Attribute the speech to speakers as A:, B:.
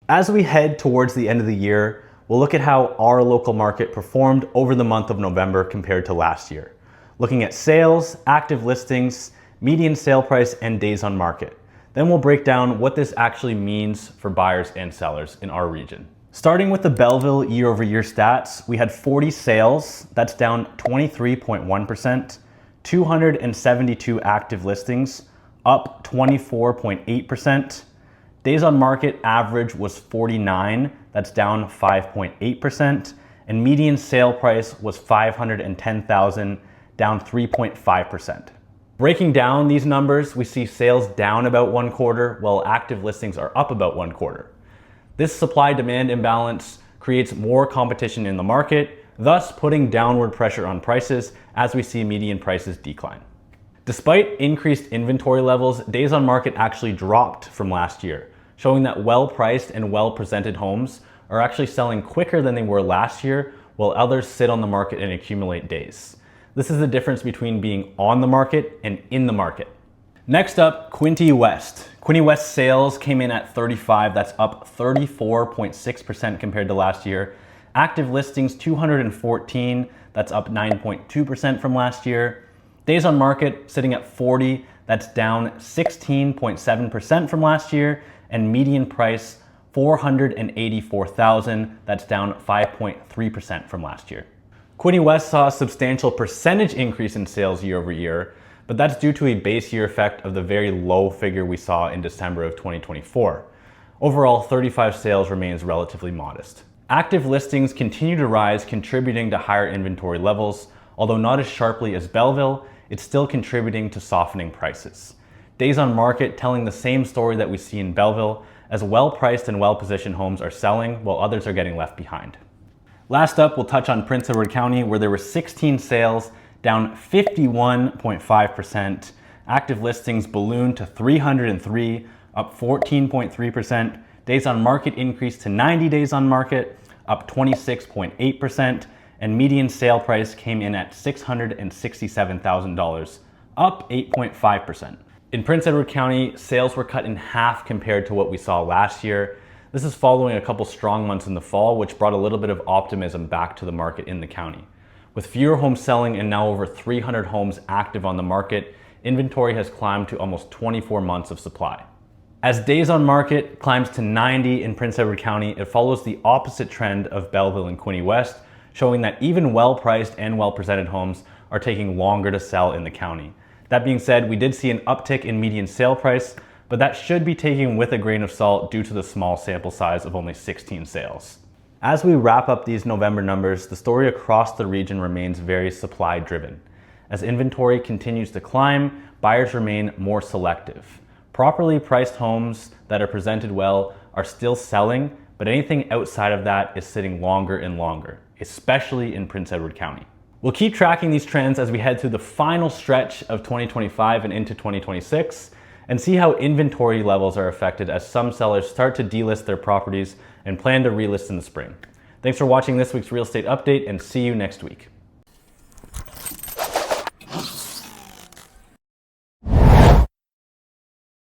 A: As we head towards the end of the year, we'll look at how our local market performed over the month of November compared to last year, looking at sales, active listings, median sale price, and days on market. Then we'll break down what this actually means for buyers and sellers in our region. Starting with the Belleville year-over-year stats, we had 40 sales, that's down 23.1%, 272 active listings, up 24.8%. Days on market average was 49, that's down 5.8%, and median sale price was $510,000, down 3.5%. Breaking down these numbers, we see sales down about 1/4, while active listings are up about 1/4. This supply-demand imbalance creates more competition in the market, thus putting downward pressure on prices as we see median prices decline. Despite increased inventory levels, days on market actually dropped from last year, showing that well-priced and well-presented homes are actually selling quicker than they were last year, while others sit on the market and accumulate days. This is the difference between being on the market and in the market. Next up, Quinte West. Quinte West sales came in at 35, that's up 34.6% compared to last year. Active listings 214, that's up 9.2% from last year. Days on market sitting at 40, that's down 16.7% from last year. And median price $484,000, that's down 5.3% from last year. Quinte West saw a substantial percentage increase in sales year over year, but that's due to a base year effect of the very low figure we saw in December of 2024. Overall, 35 sales remains relatively modest. Active listings continue to rise, contributing to higher inventory levels. Although not as sharply as Belleville, it's still contributing to softening prices. Days on market telling the same story that we see in Belleville, as well-priced and well-positioned homes are selling while others are getting left behind. Last up, we'll touch on Prince Edward County, where there were 16 sales, down 51.5%. Active listings ballooned to 303, up 14.3%. Days on market increased to 90 days on market, up 26.8%. And median sale price came in at $667,000, up 8.5%. In Prince Edward County, sales were cut in half compared to what we saw last year. This is following a couple strong months in the fall, which brought a little bit of optimism back to the market in the county. With fewer homes selling and now over 300 homes active on the market, inventory has climbed to almost 24 months of supply. As days on market climbs to 90 in Prince Edward County, it follows the opposite trend of Belleville and Quinte West, showing that even well-priced and well-presented homes are taking longer to sell in the county. That being said, we did see an uptick in median sale price, but that should be taken with a grain of salt due to the small sample size of only 16 sales. As we wrap up these November numbers, the story across the region remains very supply driven. As inventory continues to climb, buyers remain more selective. Properly priced homes that are presented well are still selling, but anything outside of that is sitting longer and longer, especially in Prince Edward County. We'll keep tracking these trends as we head through the final stretch of 2025 and into 2026 and see how inventory levels are affected as some sellers start to delist their properties and plan to relist in the spring. Thanks for watching this week's real estate update, and see you next week.